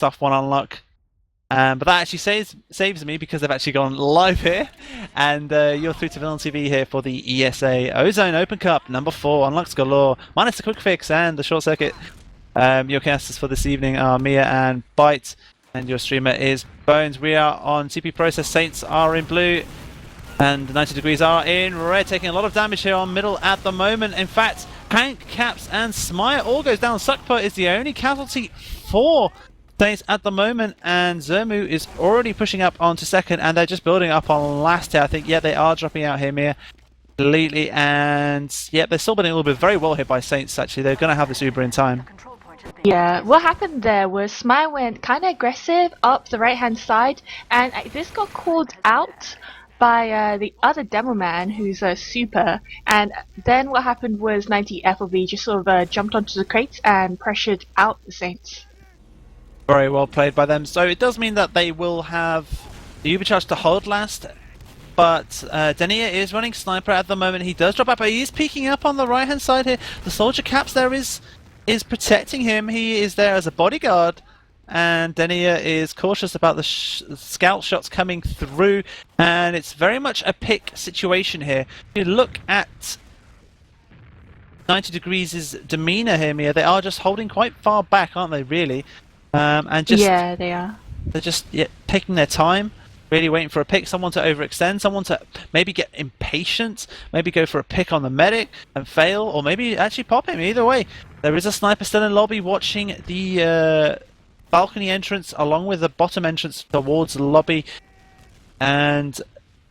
tough one on luck. But that actually saves me because they've actually gone live here. And you're through to VanillaTV here for the ESA Ozone Open Cup number 4 on Lux Galore. Minus the quick fix and the short circuit. Your casters for this evening are Mia and Byte. And your streamer is Bones. We are on CP Process. Saints are in blue. And 90 Degrees are in red, taking a lot of damage here on middle at the moment. In fact, Hank, Caps, and Smire all goes down. Suckput is the only casualty for Saints at the moment, and Zermu is already pushing up onto second, and they're just building up on last here. I think, yeah, they are dropping out here, Mia, completely, and yeah, they're still building a little bit very well here by Saints, actually. They're going to have this Uber in time. Yeah, what happened there was Smile went kind of aggressive up the right-hand side, and this got called out by the other demo man, who's a super, and then what happened was 90 FLV just sort of jumped onto the crates and pressured out the Saints. Very well played by them. So it does mean that they will have the Ubercharge to hold last, but Denia is running Sniper at the moment. He does drop out, but he is peeking up on the right-hand side here. The Soldier Caps there is protecting him. He is there as a bodyguard, and Denia is cautious about the scout shots coming through, and it's very much a pick situation here. If you look at 90 Degrees' demeanor here, Mia, they are just holding quite far back, aren't they, really? And just, yeah, they are. They're just taking their time, really waiting for a pick, someone to overextend, someone to maybe get impatient, maybe go for a pick on the medic and fail, or maybe actually pop him. Either way, there is a sniper still in lobby watching the balcony entrance along with the bottom entrance towards the lobby, and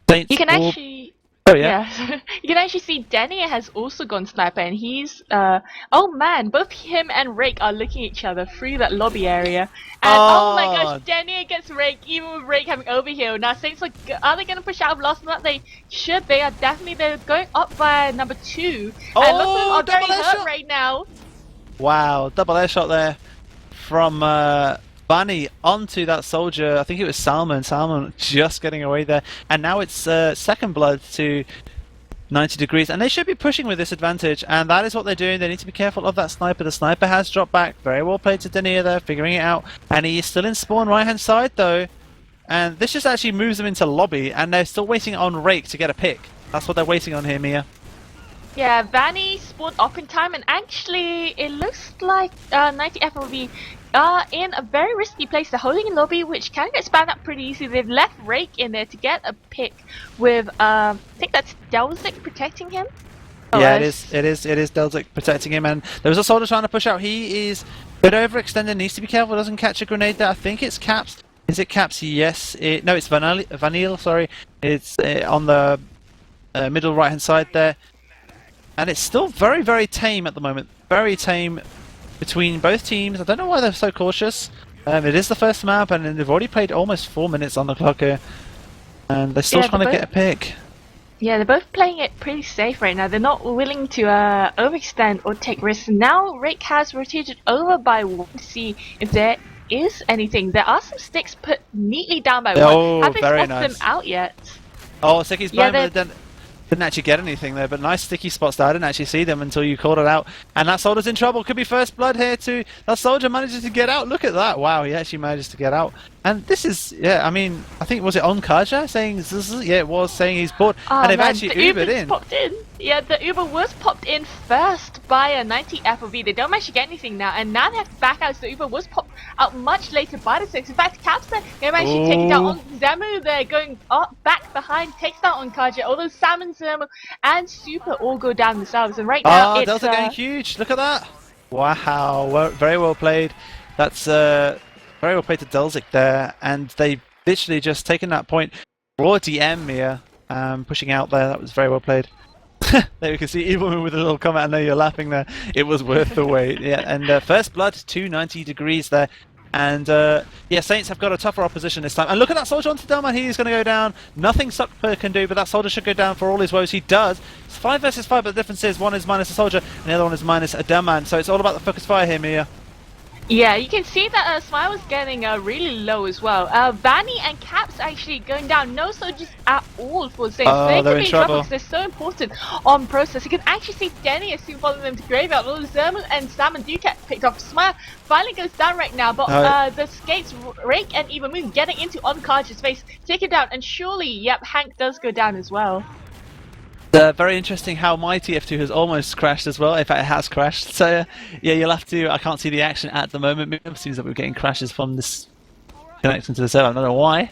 Saints you can actually... Oh yeah. You can actually see Denia has also gone sniper, and he's oh man, both him and Rake are looking at each other through that lobby area. And oh my gosh, Denia gets Rake, even with Rake having overheal. Now Saints are they gonna push out of last map? They should. They are definitely. They're going up by number 2. And lots of them are very hurt right now. Wow, double air shot there from Bunny onto that soldier. I think it was Salmon just getting away there, and now it's second blood to 90 Degrees, and they should be pushing with this advantage, and that is what they're doing. They need to be careful of that sniper. The sniper has dropped back. Very well played to Denia there, figuring it out, and he is still in spawn right hand side though, and this just actually moves them into lobby, and they're still waiting on Rake to get a pick. That's what they're waiting on here, Mia. Yeah, Vanny spawned up in time, and actually it looks like 90 FLV are in a very risky place. They're holding in lobby, which can get spammed up pretty easily. They've left Rake in there to get a pick with I think that's Delzik protecting him. Yeah, it is Delzik protecting him, and there was a soldier trying to push out. He is a bit overextended, needs to be careful, doesn't catch a grenade there. I think it's Caps. Is it Caps? Yes. No, it's Vanille, sorry. It's on the middle right hand side there. And it's still very, very tame at the moment. Very tame between both teams. I don't know why they're so cautious. It is the first map, and they've already played almost 4 minutes on the clock here. And they're still trying to get a pick. Yeah, they're both playing it pretty safe right now. They're not willing to overextend or take risks. Now Rake has rotated over by 1 to see if there is anything. There are some sticks put neatly down by 1. Haven't spotted them out yet. Oh, Sicky's blind, but didn't actually get anything there, but nice sticky spots there. I didn't actually see them until you called it out. And that soldier's in trouble. Could be first blood here too. That soldier manages to get out. Look at that. Wow, he actually manages to get out. And this is, yeah, I mean, I think, was it on Kaja saying, yeah, it was saying he's bought, and they've actually Ubered in. Popped in. Yeah, the Uber was popped in first by a 90 FOV. They don't actually get anything now, and now they have to back out. So the Uber was popped out much later by the 6. In fact, Caps there, they actually take it down on Zemu. They're going back behind, takes down on Kaja. Although Salmon, Zemu, and Super all go down themselves, and right now it's Delta getting huge. Look at that! Wow, very well played. That's very well played to Delzik there, and they literally just taken that point. Raw DM Mia pushing out there. That was very well played. There we can see Evilman with a little comment. I know you're laughing there. It was worth the wait. Yeah, and first blood to 90 Degrees there. And yeah, Saints have got a tougher opposition this time. And look at that soldier onto Delman. He's going to go down. Nothing Suckper can do, but that soldier should go down for all his woes. He does. It's 5 versus 5, but the difference is one is minus a soldier and the other one is minus a Delman. So it's all about the focus fire here, Mia. Yeah, you can see that Smile was getting really low as well. Vanny and Caps actually going down. No soldiers at all for Saints. Oh, They they're could in be in trouble trouble. because they're so important on process. You can actually see Denny as soon following them to graveyard. Although Zerman and Salmon do get picked off. Smile finally goes down right now, but the skates Rake and Eva Moon getting into Onkarja's face, take it down, and surely, yep, Hank does go down as well. Very interesting how my TF2 has almost crashed as well. In fact, it has crashed. So, yeah, you'll have to. I can't see the action at the moment. It seems that we're getting crashes from this connection to the server. I don't know why.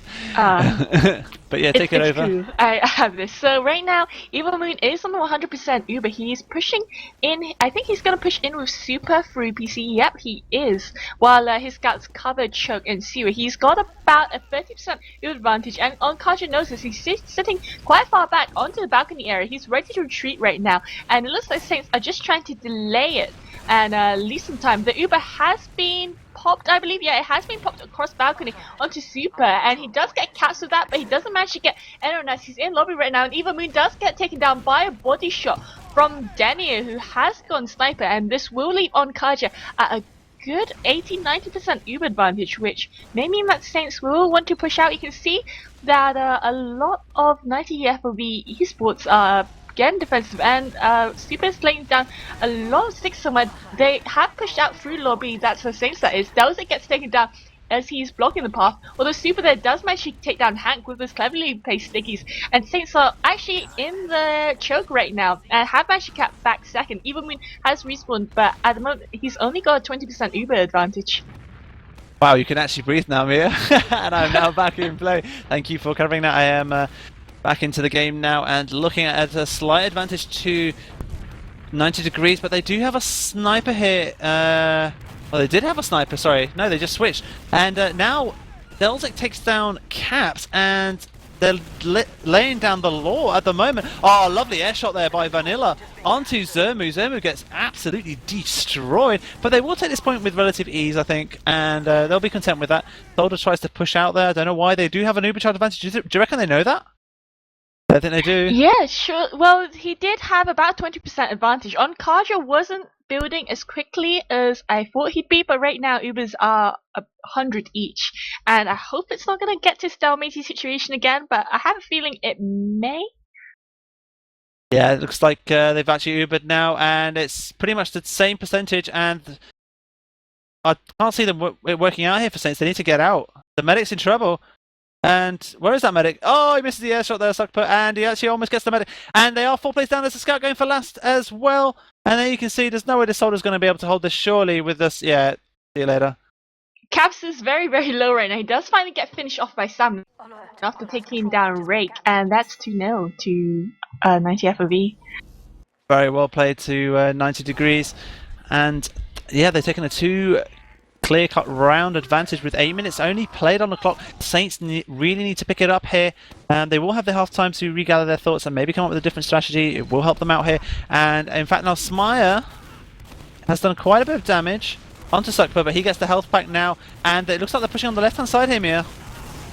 But yeah, take it over. True. I have this. So right now, Evil Moon is on the 100% Uber. He's pushing in. I think he's going to push in with Super through PC. Yep, he is. While his scouts cover Choke and Sewer. He's got about a 30% Uber advantage. And on Kaja knows this. He's sitting quite far back onto the balcony area. He's ready to retreat right now. And it looks like Saints are just trying to delay it and leave some time. The Uber has been popped, I believe. Yeah, it has been popped across balcony onto Super, and he does get caps with that, but he doesn't manage to get anyone else. He's in lobby right now, and Eva Moon does get taken down by a body shot from Denier, who has gone sniper, and this will leave on Kaja at a good 80-90% Uber advantage, which may mean that Saints will want to push out. You can see that a lot of 90 FOV esports are again defensive, and Super is laying down a lot of sticks somewhere. They have pushed out through lobby. That's the Saints that is. Dowser gets taken down as he's blocking the path, although Super there does manage to take down Hank with his cleverly placed stickies, and Saints are actually in the choke right now and have managed to cap back second. Even Moon has respawned, but at the moment he's only got a 20% Uber advantage. Wow, you can actually breathe now, Mia. And I'm now back in play. Thank you for covering that. I am back into the game now and looking at a slight advantage to 90 degrees, but they do have a sniper here. Well, they did have a sniper, sorry. No, they just switched. And now Delzik takes down Caps, and they're laying down the law at the moment. Oh, lovely air shot there by Vanilla onto Zermu. Zermu gets absolutely destroyed, but they will take this point with relative ease, I think, and they'll be content with that. Soldier tries to push out there. I don't know why. They do have an Ubercharge advantage. Do you reckon they know that? I think they do. Yeah, sure. Well, he did have about 20% advantage. On Kaja wasn't building as quickly as I thought he'd be, but right now Ubers are 100 each, and I hope it's not going to get to stalemate situation again, but I have a feeling it may. Yeah, it looks like they've actually Ubered now, and it's pretty much the same percentage, and I can't see them working out here for Saints. They need to get out. The medic's in trouble. And where is that medic? Oh, he misses the air shot there, Suckput, and he actually almost gets the medic. And they are 4 plays down. There's a scout going for last as well. And there you can see there's no way the soldier's going to be able to hold this surely with this. Yeah, see you later. Caps is very, very low right now. He does finally get finished off by Sam after taking down Rake, and that's 2-0 to 90 FOV. Very well played to 90 degrees. And yeah, they're taking a 2 clear-cut round advantage with 8 minutes only played on the clock. Saints really need to pick it up here. They will have their half time to regather their thoughts and maybe come up with a different strategy. It will help them out here. And in fact, now Smire has done quite a bit of damage onto Suckper, but he gets the health pack now. And it looks like they're pushing on the left-hand side here, Mia.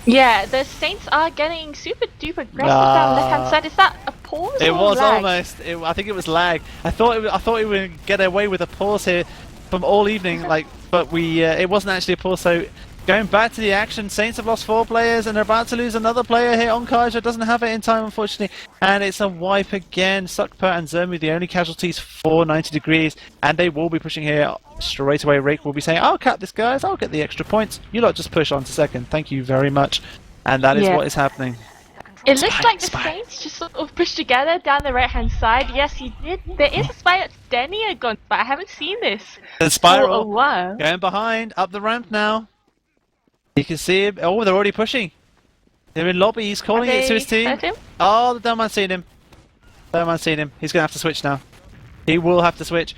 Yeah, the Saints are getting super duper aggressive down the left-hand side. Is that a pause? It was lag? almost. I think it was lag. I thought it would get away with a pause here from all evening, but it wasn't actually a pause. So going back to the action, Saints have lost 4 players and they're about to lose another player here. Onkaja doesn't have it in time, unfortunately, and it's a wipe again. Suckper and Zermu the only casualties for 90 degrees, and they will be pushing here straight away. Rake will be saying, "I'll cap this, guys. I'll get the extra points. You lot just push on to second. Thank you very much." And that is what is happening. It looks like the Saints just sort of pushed together down the right-hand side. Yes, he did. There is a spy that's Denier gone, but I haven't seen this the spiral for a while. Going behind, up the ramp now. You can see him. Oh, they're already pushing. They're in lobby. He's calling it to his team. Oh, the dumb man's seen him. Dumb man's seen him. He's going to have to switch now. He will have to switch.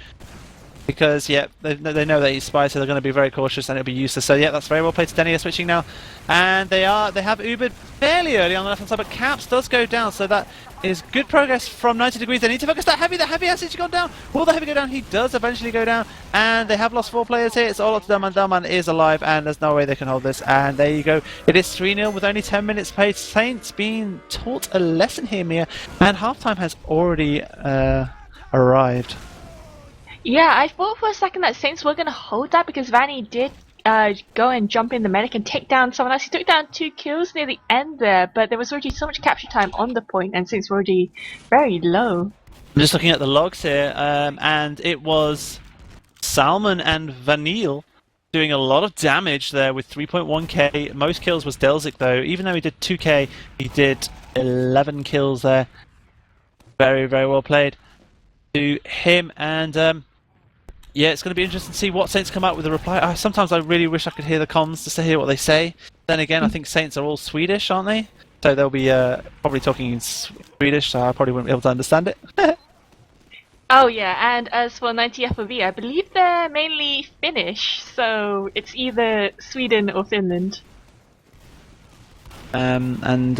Because, yeah, they know that he's spy, so they're going to be very cautious and it'll be useless. So, yeah, that's very well played to Denier switching now. And they have Ubered fairly early on the left-hand side, but Caps does go down, so that is good progress from 90 degrees. They need to focus that Heavy. The Heavy has actually gone down. Will the Heavy go down? He does eventually go down. And they have lost 4 players here. It's all up to Dumman. Dumman is alive, and there's no way they can hold this. And there you go. It is 3-0 with only 10 minutes played. Saints being taught a lesson here, Mia. And halftime has already arrived. Yeah, I thought for a second that Saints were gonna hold that because Vanny did go and jump in the medic and take down someone else. He took down 2 kills near the end there, but there was already so much capture time on the point, and Saints were already very low. I'm just looking at the logs here, and it was Salmon and Vanille doing a lot of damage there with 3.1k. Most kills was Delzik though. Even though he did 2k, he did 11 kills there. Very, very well played to him. And yeah, it's going to be interesting to see what Saints come out with a reply. Sometimes I really wish I could hear the comms just to hear what they say. Then again, I think Saints are all Swedish, aren't they? So they'll be probably talking in Swedish, so I probably wouldn't be able to understand it. Oh yeah, and as for 90 FOV, I believe they're mainly Finnish, so it's either Sweden or Finland. And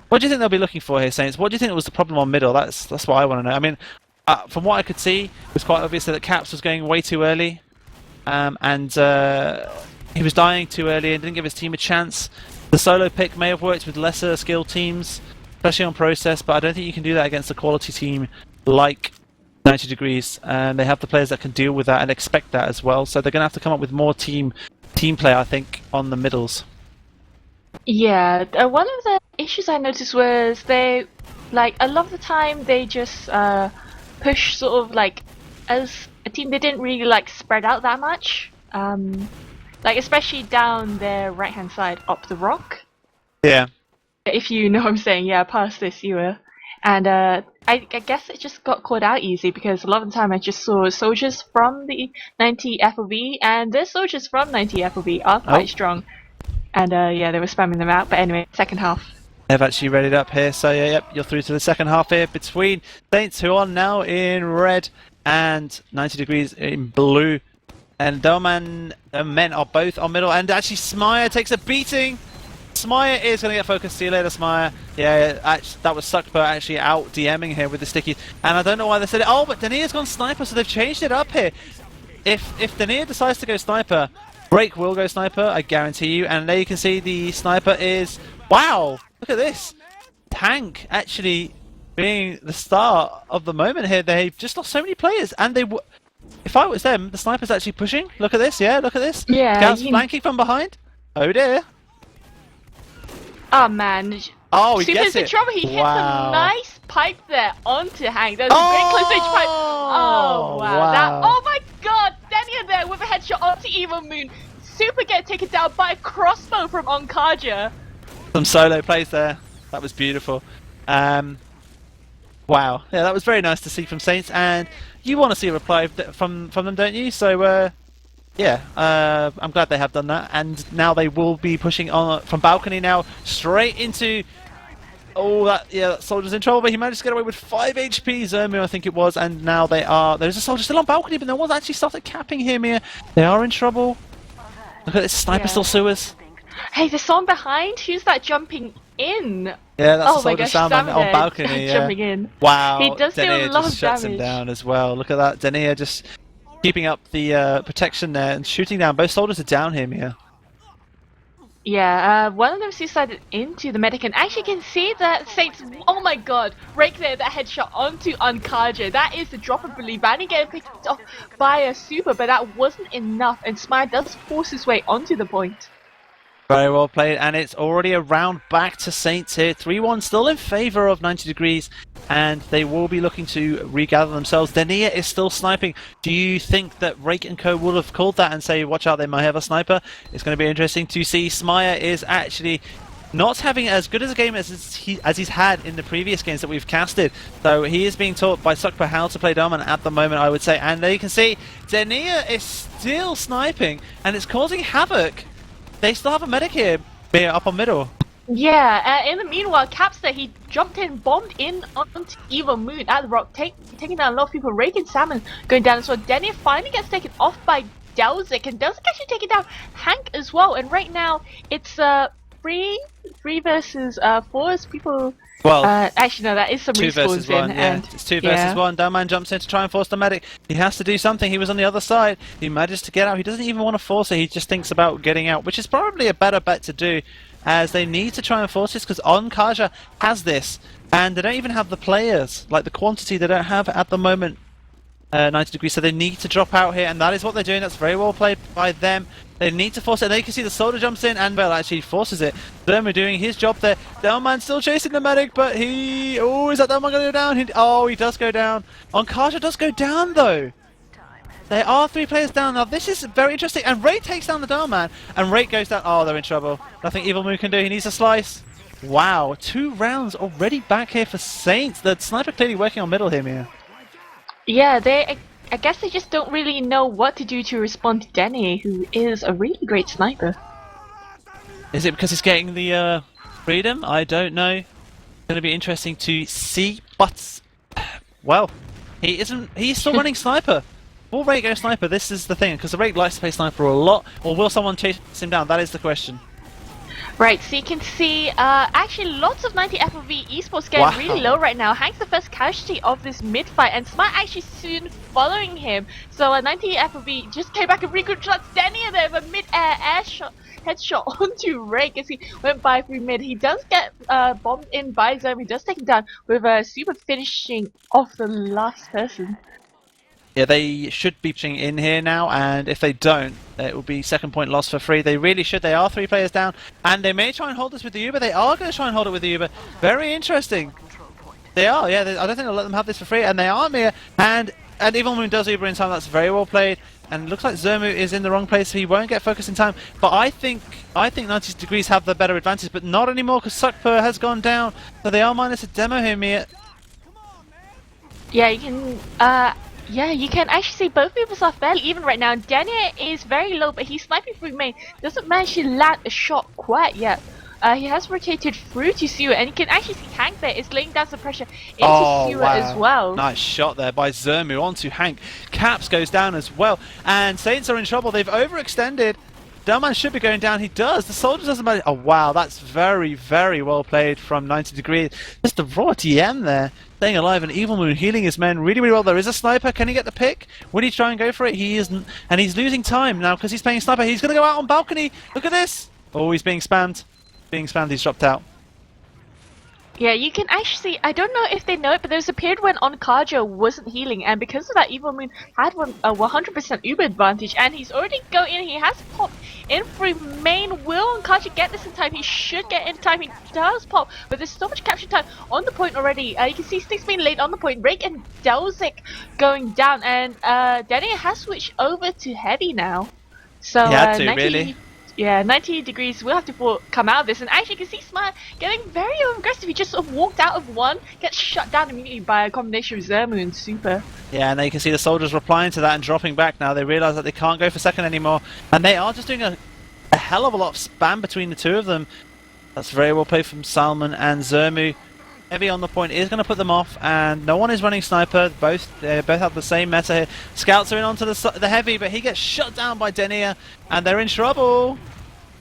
what do you think they'll be looking for here, Saints? What do you think was the problem on middle? That's what I want to know. I mean, from what I could see, it was quite obvious that Caps was going way too early, and he was dying too early and didn't give his team a chance. The solo pick may have worked with lesser skilled teams, especially on process, but I don't think you can do that against a quality team like 90 Degrees. They have the players that can deal with that and expect that as well, so they're going to have to come up with more team play, I think, on the middles. Yeah, one of the issues I noticed was they, like, a lot of the time they just push sort of like, as a team they didn't really like spread out that much. Like especially down their right hand side up the rock. Yeah. If you know what I'm saying, yeah, past this you were. And I guess it just got caught out easy because a lot of the time I just saw soldiers from the 90 FOV, and the soldiers from 90 FOV are quite strong. And yeah, they were spamming them out. But anyway, second half. They've actually readied up here, so yeah, yep, you're through to the second half here between Saints, who are now in red, and 90 Degrees in blue. And Doman and Men are both on middle, and actually Smire takes a beating. Smire is going to get focused. See you later, Smire. Yeah, actually, that was Suckper actually out DMing here with the stickies. And I don't know why they said it. Oh, but Denia's gone sniper, so they've changed it up here. If Denia decides to go sniper, Break will go sniper, I guarantee you. And there you can see the sniper is... Wow! Look at this. Tank actually being the star of the moment here. They've just lost so many players, and they... If I was them, the sniper's actually pushing. Look at this, yeah, look at this. Yeah. Scouts flanking from behind. Oh dear. Oh man. Oh, he gets in it. trouble. He hits a nice pipe there onto Hank. That was a great close range pipe. Oh wow. Oh my god. Daniel there with a headshot onto Evil Moon. Super get taken down by a crossbow from Onkaja. Some solo plays there. That was beautiful. Wow. Yeah, that was very nice to see from Saints, and you want to see a reply from them, don't you? So yeah, I'm glad they have done that, and now they will be pushing on from balcony now straight into... Oh, that soldier's in trouble, but he managed to get away with 5 HP, Zermu I think it was, and now there's a soldier still on balcony, but no one's actually started capping him here. They are in trouble. Look at this sniper still sewers. Hey, there's someone behind. Who's that jumping in? Yeah, that's the soldier Salmon on balcony. Yeah. Jumping in. Wow, he does Denia do a lot just of shuts damage. him down as well. Look at that, Denia just keeping up the protection there and shooting down. Both soldiers are down here, Mia. Yeah, one of them suicided into the medic, and actually can see that Saints. Oh my god, right there, that headshot onto Onkaja. That is the drop of belief. Vanny getting picked off by a super, but that wasn't enough, and Smire does force his way onto the point. Very well played, and it's already a round back to Saints here. 3-1 still in favour of 90 Degrees, and they will be looking to regather themselves. Denia is still sniping. Do you think that Rake and Co would have called that and say, watch out, they might have a sniper? It's going to be interesting to see. Smire is actually not having as good as a game as he's had in the previous games that we've casted. So he is being taught by Suckper how to play Dominant at the moment, I would say. And there you can see Denia is still sniping, and it's causing havoc. They still have a medic here, up on middle. Yeah, in the meanwhile, Caps there, he jumped in, bombed in onto Evil Moon at the rock, taking down a lot of people. Rake and Salmon going down as well. Denia finally gets taken off by Delzik, and Delzik actually taking down Hank as well. And right now, it's 3 versus 4 as people... Well, actually no, that is some 2 versus 1, and it's 2 versus 1. Downman jumps in to try and force the medic. He has to do something. He was on the other side. He manages to get out. He doesn't even want to force it. He just thinks about getting out, which is probably a better bet to do, as they need to try and force this, because Onkaja has this, and they don't even have the players, like the quantity they don't have at the moment. 90 degrees, so they need to drop out here, and that is what they're doing. That's very well played by them. They need to force it, and they can see the soldier jumps in, and Bell actually forces it. Thermo doing his job there. Delman still chasing the medic, but he... Oh, is that Delman going to go down? He does go down. Onkaja does go down, though. There are 3 players down. Now, this is very interesting, and Ray takes down the Delman, and Ray goes down. Oh, they're in trouble. Nothing Evil Moon can do. He needs a slice. Wow, 2 rounds already back here for Saints. The sniper clearly working on middle here, Mia. Yeah, I guess they just don't really know what to do to respond to Denny, who is a really great sniper. Is it because he's getting the freedom? I don't know. It's going to be interesting to see, but well, he isn't. He's still running sniper. Will Ray go sniper? This is the thing, because the Ray likes to play sniper a lot, or will someone chase him down? That is the question. Right, so you can see actually lots of 90 FOV esports getting really low right now. Hank's the first casualty of this mid-fight, and Smart actually soon following him. So 90 FOV just came back and regrouped shots. Denny there with a mid-air shot, headshot onto Rake as he went by through mid. He does get bombed in by Zone. He does take him down with a super finishing off the last person. Yeah, they should be pushing in here now, and if they don't, it will be second point lost for free. They really should. They are 3 players down, and they may try and hold this with the Uber. They are going to try and hold it with the Uber. Very interesting. They are, yeah. I don't think they'll let them have this for free, and they are Mia. And Evil Moon does Uber in time. That's very well played. And it looks like Zermu is in the wrong place, so he won't get focused in time. But I think 90 degrees have the better advantage, but not anymore because Sukpa has gone down. So they are minus a demo here, Mia. Yeah, you can. Yeah, you can actually see both people are fairly even right now. Daniel is very low, but he's sniping through main. Doesn't manage to land a shot quite yet. He has rotated through to Sewer, and you can actually see Hank there is laying down some pressure into Sewer as well. Nice shot there by Zermu onto Hank. Caps goes down as well, and Saints are in trouble. They've overextended. Delman should be going down. He does. The soldier doesn't matter. Oh wow, that's very, very well played from 90 degrees. Just the raw TM there, staying alive, and Evil Moon healing his men really, really well. There is a sniper. Can he get the pick? Would he try and go for it? He isn't, and he's losing time now because he's playing sniper. He's going to go out on balcony. Look at this. Oh, he's being spammed. He's dropped out. Yeah, you can actually see, I don't know if they know it, but there was a period when Onkaja wasn't healing, and because of that, Evil Moon had a 100% Uber advantage, and he's already going in, he has popped in through main. Will Onkaja get this in time? He should get in time, he does pop, but there's so much capture time on the point already. You can see Sticks being laid on the point, Rake and Delzik going down, and Danny has switched over to heavy now. So, he had to, 90, really? Yeah, 90 degrees will have to come out of this, and actually you can see Smart getting very aggressive. He just sort of walked out of one, gets shut down immediately by a combination of Zermu and Super. Yeah, and then you can see the soldiers replying to that and dropping back now. They realise that they can't go for second anymore, and they are just doing a hell of a lot of spam between the two of them. That's very well played from Salman and Zermu. Heavy on the point is going to put them off, and no one is running sniper. Both have the same meta here. Scouts are in onto the heavy, but he gets shut down by Denia, and they're in trouble.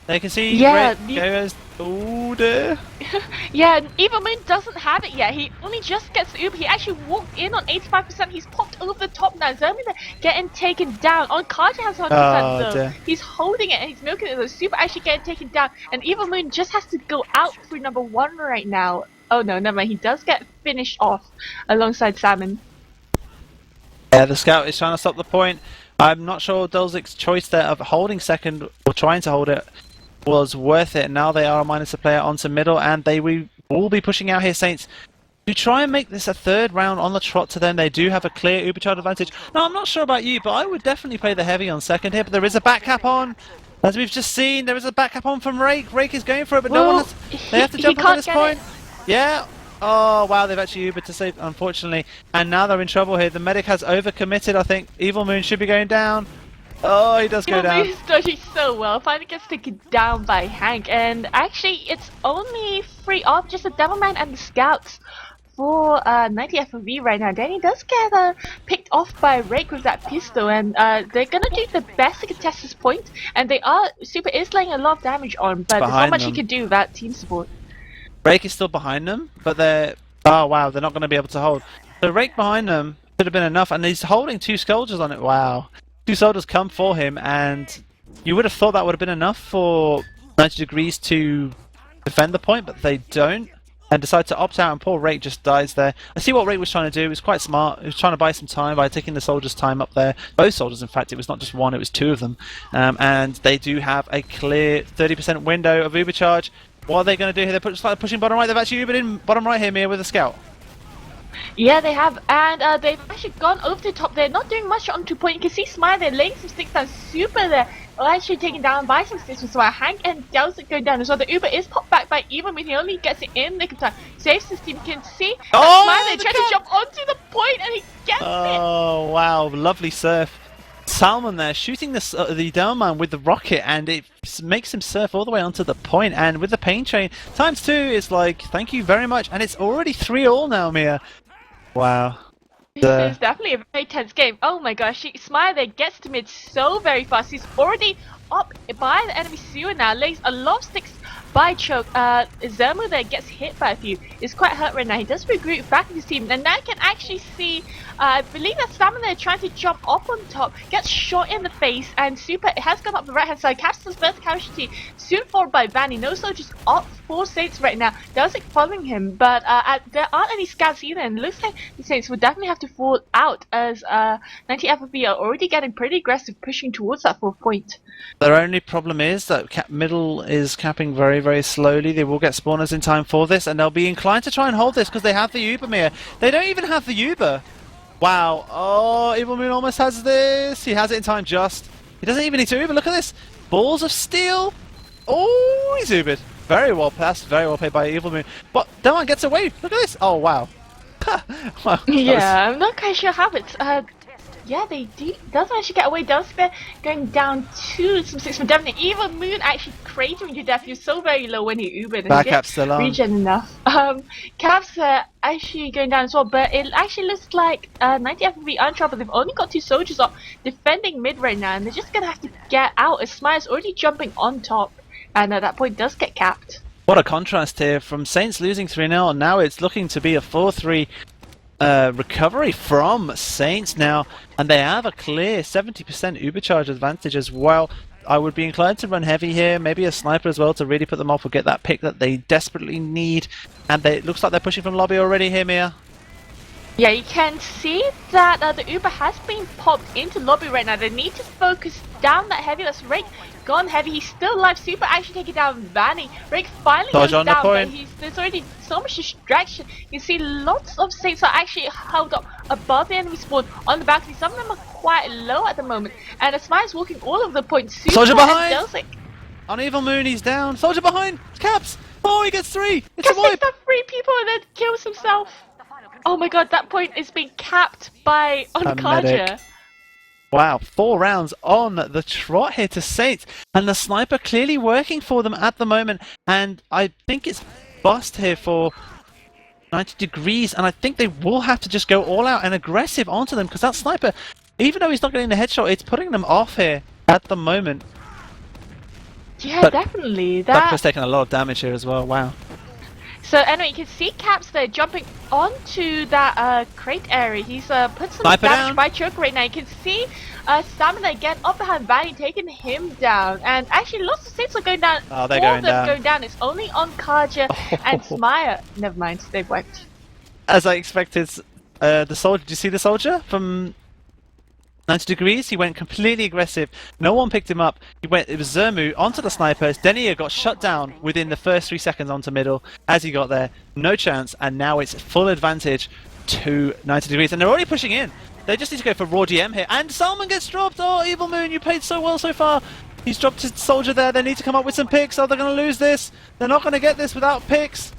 They can see goes. Oh dear. Yeah, Evil Moon doesn't have it yet. He only just gets the Uber. He actually walked in on 85%. He's popped over the top now. Zermu getting taken down. Onkaja has 100% though. Dear. He's holding it and he's milking it. The Super actually getting taken down, and Evil Moon just has to go out through number 1 right now. Oh no, never mind. He does get finished off alongside Salmon. Yeah, the scout is trying to stop the point. I'm not sure Dolzik's choice there of holding second or trying to hold it was worth it. Now they are minus a player onto middle, and they will be pushing out here, Saints, to try and make this a third round on the trot to them. They do have a clear Uber child advantage. Now, I'm not sure about you, but I would definitely play the heavy on second here, but there is a back cap on. As we've just seen, there is a back cap on from Rake. Rake is going for it, but no one has... They have to jump on at this point. Yeah. Oh, wow, they've actually Ubered to save, unfortunately. And now they're in trouble here. The medic has overcommitted, I think. Evil Moon should be going down. Oh, he does go down. Evil Moon's dodging so well. Finally gets taken down by Hank. And actually, it's only 3 off, just the Devilman and the Scouts for 90 FOV right now. Danny does get picked off by Rake with that pistol, and they're gonna do the best to contest this point. And Super is laying a lot of damage on, but there's not much he can do without team support. Rake is still behind them, but they're... Oh, wow, they're not going to be able to hold. So Rake behind them should have been enough, and he's holding 2 soldiers on it. Wow. 2 soldiers come for him, and you would have thought that would have been enough for 90 degrees to defend the point, but they don't. and decide to opt out, and poor Rake just dies there. I see what Rake was trying to do. He was quite smart. He was trying to buy some time by taking the soldiers' time up there. Both soldiers, in fact. It was not just one, it was two of them. And they do have a clear 30% window of Uber charge. What are they going to do here? They're slightly pushing bottom right. They've actually Ubered in bottom right here, Mia, with a scout. Yeah, they have, and they've actually gone over the top. They're not doing much on 2 point. You can see Smile, they're laying some sticks down super there. Actually taken down by some sticks as well. Hank and Delzik going down as well. The Uber is popped back by Even, but he only gets it in nick of time. Saves his team. You can see Smile, they're trying to jump onto the point, and he gets it. Oh, wow. Lovely surf. Salmon there shooting the down man with the rocket, and it makes him surf all the way onto the point. And with the pain train ×2, it's like, thank you very much. And it's already 3-all now, Mia. Wow. It's definitely a very tense game. Oh my gosh, Smile there gets to mid so very fast. He's already up by the enemy sewer now, lays a lot of sticks by choke. Zermu there gets hit by a few. He's quite hurt right now. He does regroup back in his team, and now you can actually see, I believe that Salmon there trying to jump up on top, gets shot in the face, and Super has gone up the right hand side. Capsula's first casualty, soon followed by Vanny. No soldiers up for Saints right now. Delzik following him, but there aren't any scouts either, and it looks like the Saints would definitely have to fall out as 90 FFB are already getting pretty aggressive, pushing towards that 4th point. Their only problem is that middle is capping very, very slowly. They will get spawners in time for this, and they'll be inclined to try and hold this because they have the Uber, Mia. They don't even have the Uber. Wow. Oh, Evil Moon almost has this. He has it in time just. He doesn't even need to Uber. Look at this. Balls of steel. Oh, he's Ubered. Very well passed. Very well played by Evil Moon. But Delman gets away. Look at this. Oh, wow. Wow. Yeah, I'm not quite sure how it's yeah, they does actually get away. Delsphere going down to some 6 from Devon. Evil Moon actually cratering to death. He was so very low when he Ubered. Backup's still on. Regen enough. Caps actually going down as well, but it actually looks like 90 FPV aren't trouble. They've only got 2 soldiers up defending mid right now, and they're just gonna have to get out as Smile's already jumping on top, and at that point does get capped. What a contrast here from Saints losing 3-0, and now it's looking to be a 4-3 recovery from Saints now, and they have a clear 70% Uber charge advantage as well. I would be inclined to run heavy here, maybe a sniper as well to really put them off or get that pick that they desperately need. And it looks like they're pushing from lobby already here, Mia. Yeah, you can see that the Uber has been popped into lobby right now. They need to focus down that heavy. That's Rake gone heavy. He's still alive. Super actually taking down Vanny. Rake finally goes down, but there's already so much distraction. You see lots of Saints are actually held up above the enemy spawn on the balcony. Some of them are quite low at the moment. And as Smile's walking all over the point. Super Soldier behind! On Evil Moon, he's down. Soldier behind! Caps! Oh, he gets 3! It's a wipe! Takes 3 people and then kills himself. Oh my god, that point is being capped by Onkaja. Wow, 4 rounds on the trot here to Saints, and the sniper clearly working for them at the moment, and I think it's bust here for 90 degrees, and I think they will have to just go all out and aggressive onto them, because that sniper, even though he's not getting the headshot, it's putting them off here at the moment. Yeah, but definitely. That was taking a lot of damage here as well, wow. So anyway, you can see Caps there jumping onto that crate area. He's put some Sniper damage down by choke right now. You can see Stamina again up behind Vanny, taking him down. And actually lots of Saints are going down. Oh, they're going down. Going down. It's only on Kaja and Smire. Never mind, they've wiped. As I expected, the soldier, did you see the soldier from 90 degrees? He went completely aggressive. No one picked him up. It was Zermu onto the snipers. Denia got shut down within the first 3 seconds onto middle. As he got there, no chance, and now it's full advantage to 90 degrees. And they're already pushing in. They just need to go for raw DM here. And Salmon gets dropped. Oh, Evil Moon, you played so well so far. He's dropped his soldier there. They need to come up with some picks. Oh, they're going to lose this. They're not going to get this without picks.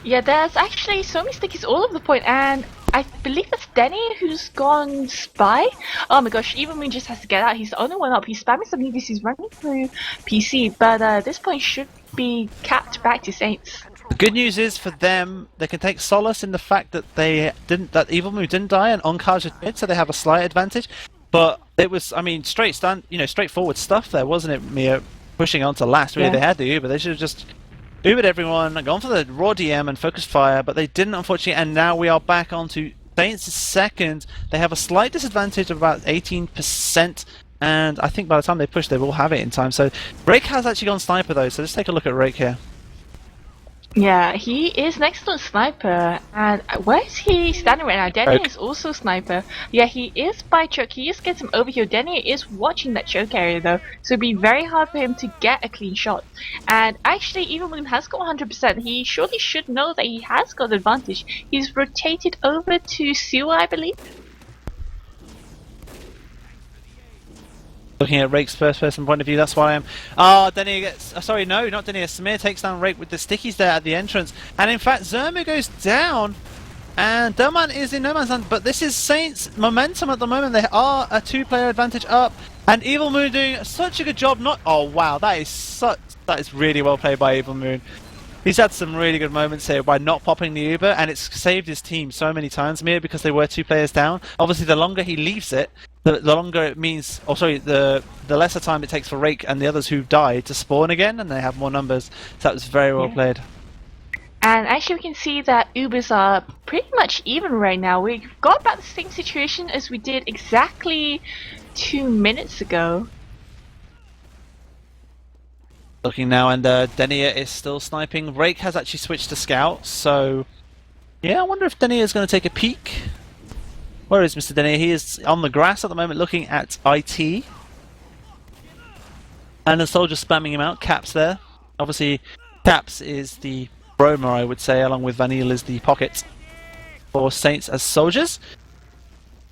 Yeah, there's actually so many stickies all over the point, and I believe it's Denny who's gone spy. Oh my gosh, Evil Moon just has to get out. He's the only one up. He's spamming some EVs. He's running through PC, but this point should be capped back to Saints. The good news is for them, they can take solace in the fact that that Evil Moon didn't die and Onkaja did, so they have a slight advantage. But it was, I mean, straightforward stuff there, wasn't it, Mia? Pushing on to last, really. Yeah. They had the Uber. They should have just Ubered everyone, gone for the raw DM and focused fire, but they didn't, unfortunately, and now we are back onto Saints' second. They have a slight disadvantage of about 18%, and I think by the time they push, they will have it in time. So Rake has actually gone sniper, though, so let's take a look at Rake here. Yeah, he is an excellent sniper. And where is he standing right now? Denny is also a sniper. Yeah, he is by choke. He is getting over here. Denny is watching that choke area though, so it'd be very hard for him to get a clean shot. And actually, even when he has got 100%, he surely should know that he has got the advantage. He's rotated over to Sewer, I believe. Looking at Rake's first person point of view, that's why I am. Ah, Denny gets. Sorry, no, not Denny. Smear takes down Rake with the stickies there at the entrance. And in fact, Zermu goes down. And Delman is in no man's land. But this is Saints' momentum at the moment. They are a 2-player advantage up. And Evil Moon doing such a good job. Not. Oh, wow. That is really well played by Evil Moon. He's had some really good moments here by not popping the Uber. And it's saved his team so many times, Mir, because they were 2 players down. Obviously, the longer he leaves it, the longer it means, the lesser time it takes for Rake and the others who died to spawn again, and they have more numbers. So that was very well played. And actually we can see that Ubers are pretty much even right now. We've got about the same situation as we did exactly 2 minutes ago. Looking now, and Denia is still sniping. Rake has actually switched to Scout, so yeah, I wonder if Denia is going to take a peek. Where is Mr. Denia? He is on the grass at the moment looking at IT. And the soldier spamming him out. Caps there. Obviously, Caps is the roamer, I would say, along with Vanille is the pocket for Saints as soldiers.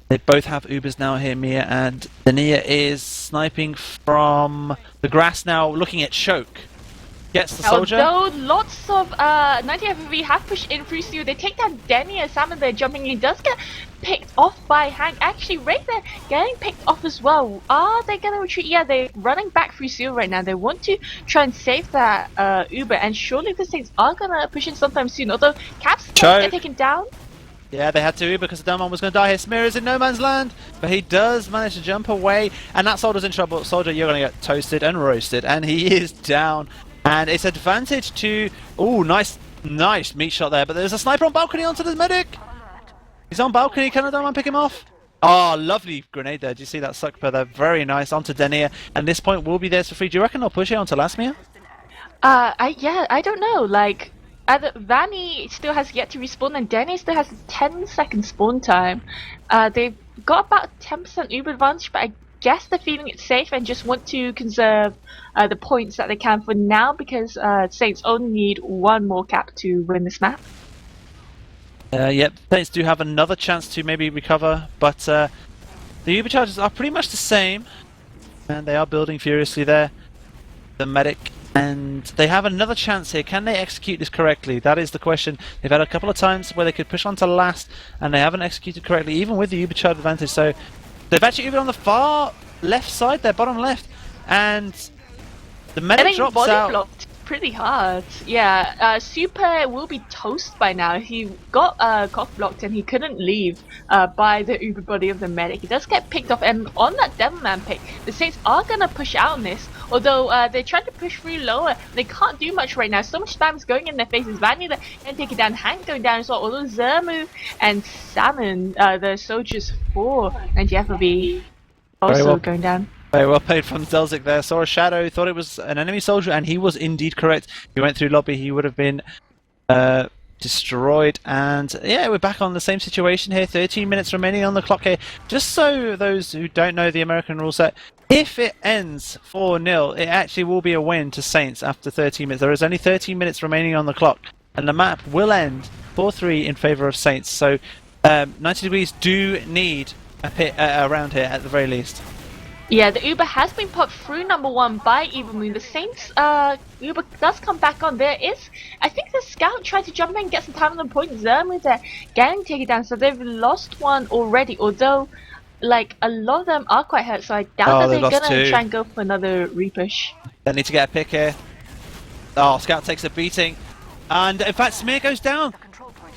They both have Ubers now here, Mia, and Denia is sniping from the grass now, looking at Choke. Gets the soldier. Although lots of 90FV have pushed in through Sewer, they take down Denia. Salmon there jumping in, does get picked off by Hank. Actually, Rake there getting picked off as well. Are they gonna retreat? Yeah, they're running back through Sewer right now. They want to try and save that Uber, and surely the Saints are gonna push in sometime soon. Although Caps does get taken down. Yeah, they had to Uber because the Delman was going to die here. Smear is in no man's land, but he does manage to jump away, and that soldier's in trouble. Soldier, you're going to get toasted and roasted, and he is down. And it's advantage to... Ooh, nice meat shot there, but there's a sniper on balcony onto the medic. He's on balcony, can the Delman pick him off? Oh, lovely grenade there. Do you see that sucker there? Very nice. Onto Denia, and this point will be theirs for free. Do you reckon they'll push it onto Lasmia? I don't know, like... Vanny still has yet to respawn, and Denny still has a 10-second spawn time. They've got about 10% Uber advantage, but I guess they're feeling it safe and just want to conserve the points that they can for now, because Saints only need 1 more cap to win this map. Yep, Saints do have another chance to maybe recover, but the Uber charges are pretty much the same, and they are building furiously there. The medic. And they have another chance here. Can they execute this correctly? That is the question. They've had a couple of times where they could push on to last, and they haven't executed correctly, even with the Uber charge advantage. So they've actually Ubered on the far left side, their bottom left, and the medic drops out. Blocked pretty hard. Yeah, Super will be toast by now. He got cough blocked and he couldn't leave by the Uber body of the medic. He does get picked off, and on that Devilman pick, the Saints are gonna push out on this. Although they're trying to push through lower, they can't do much right now. So much time is going in their faces. Vanny there and take it down. Hank going down as well. Although Zermu and Salmon, the soldiers for 90FV, also going down. Very well played from Zelzik there. Saw a shadow, thought it was an enemy soldier, and he was indeed correct. If he went through lobby, he would have been destroyed. And yeah, we're back on the same situation here. 13 minutes remaining on the clock here. Just so those who don't know the American rule set, if it ends 4-0, it actually will be a win to Saints after 13 minutes. There is only 13 minutes remaining on the clock, and the map will end 4-3 in favour of Saints. So 90 Degrees do need a round here at the very least. Yeah, the Uber has been popped through number 1 by Evil Moon. The Saints Uber does come back on. There is, I think the Scout tried to jump in and get some time on the point. Zermu there getting taken down, so they've lost 1 already. Although, like, a lot of them are quite hurt, so I doubt that they're gonna try and go for another repush. They need to get a pick here. Oh, Scout takes a beating, and in fact, Smear goes down.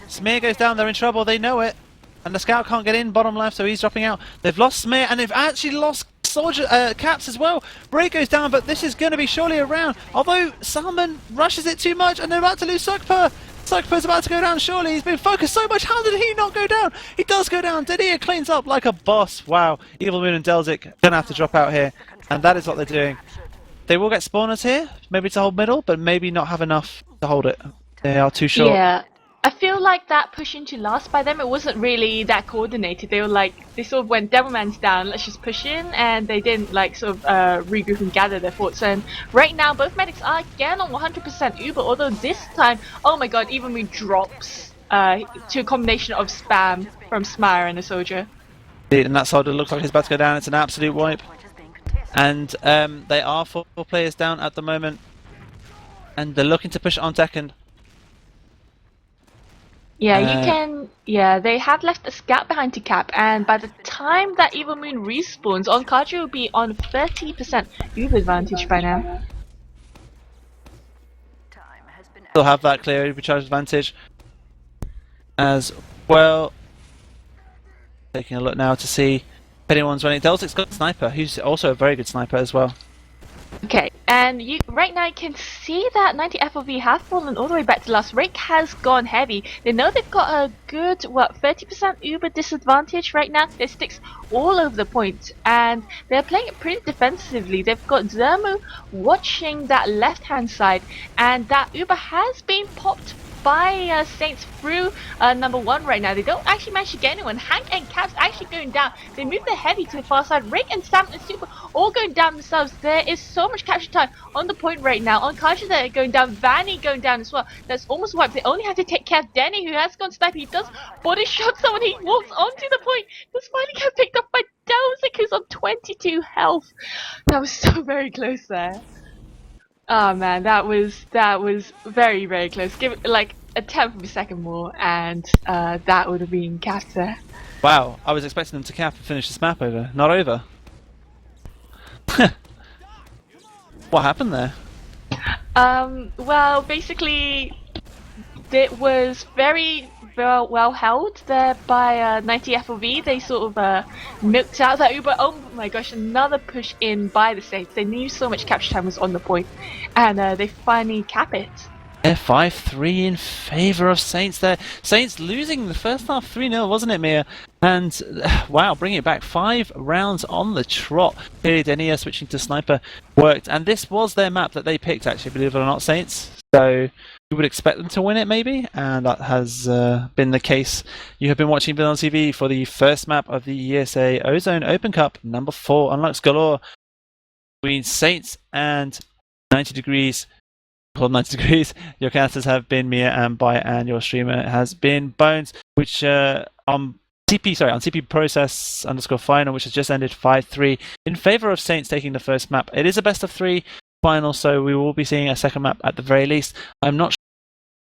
Smear goes down. They're in trouble. They know it, and the Scout can't get in bottom left, so he's dropping out. They've lost Smear, and they've actually lost soldier Caps as well. Bray goes down, but this is going to be surely a round. Although Salmon rushes it too much, and they're about to lose Sukpa. Sukpa's about to go down. Surely he's been focused so much. How did he not go down? He does go down. Didier cleans up like a boss. Wow. Evil Moon and Delzik gonna have to drop out here, and that is what they're doing. They will get spawners here, maybe to hold middle, but maybe not have enough to hold it. They are too short. Yeah. I feel like that push into last by them, it wasn't really that coordinated. They were like, they sort of went Devilman's down, let's just push in, and they didn't like sort of regroup and gather their thoughts. And right now, both medics are again on 100% Uber, although this time, oh my god, even me drops to a combination of spam from Smire and the soldier. And that soldier looks like he's about to go down. It's an absolute wipe. And they are 4 players down at the moment. And they're looking to push it on second. Yeah, you can. Yeah, they have left a scout behind to cap, and by the time that Evil Moon respawns, Onkaji will be on 30% Uber advantage by now. They'll have that clear overcharge advantage as well. Taking a look now to see if anyone's running. Deltic's got a sniper, who's also a very good sniper as well. Okay, and you right now you can see that 90 FOV have fallen all the way back to last. Rake has gone heavy. They know they've got a good, 30% Uber disadvantage right now. There's sticks all over the point, and they're playing it pretty defensively. They've got Zermu watching that left-hand side, and that Uber has been popped by Saints through number 1 right now. They don't actually manage to get anyone. Hank and Cap's actually going down. They move their heavy to the far side. Rick and Sam and Super all going down themselves. There is so much capture time on the point right now. On Kaja they're going down. Vanny going down as well. That's almost wiped. They only have to take care of Denny, who has gone sniper. He does body shot someone. He walks onto the point. This finally get picked up by Delzik, who's on 22 health. That was so very close there. Oh man, that was very, very close. Give it like a tenth of a second more, and that would have been capped there. Wow, I was expecting them to cap and finish this map over. Not over. What happened there? Well, basically, it was very well held there by 90 FOV. They sort of milked out that Uber. Oh my gosh, another push in by the Saints. They knew so much capture time was on the point, and they finally cap it. Yeah, 5-3 in favour of Saints there. Saints losing the first half 3-0, wasn't it, Mia? And wow, bringing it back 5 rounds on the trot. Clearly, Denia switching to sniper worked, and this was their map that they picked, actually, believe it or not, Saints. So you would expect them to win it, maybe, and that has been the case. You have been watching VanillaTV for the first map of the ESA Ozone Open Cup, number 4, Unlocks Galore, between Saints and 90 Degrees. Called 90 Degrees. Your casters have been Mia and Byte, and your streamer has been Bones, which on CP Process _ final, which has just ended 5-3 in favour of Saints taking the first map. It is a best of 3 final, so we will be seeing a second map at the very least. I'm not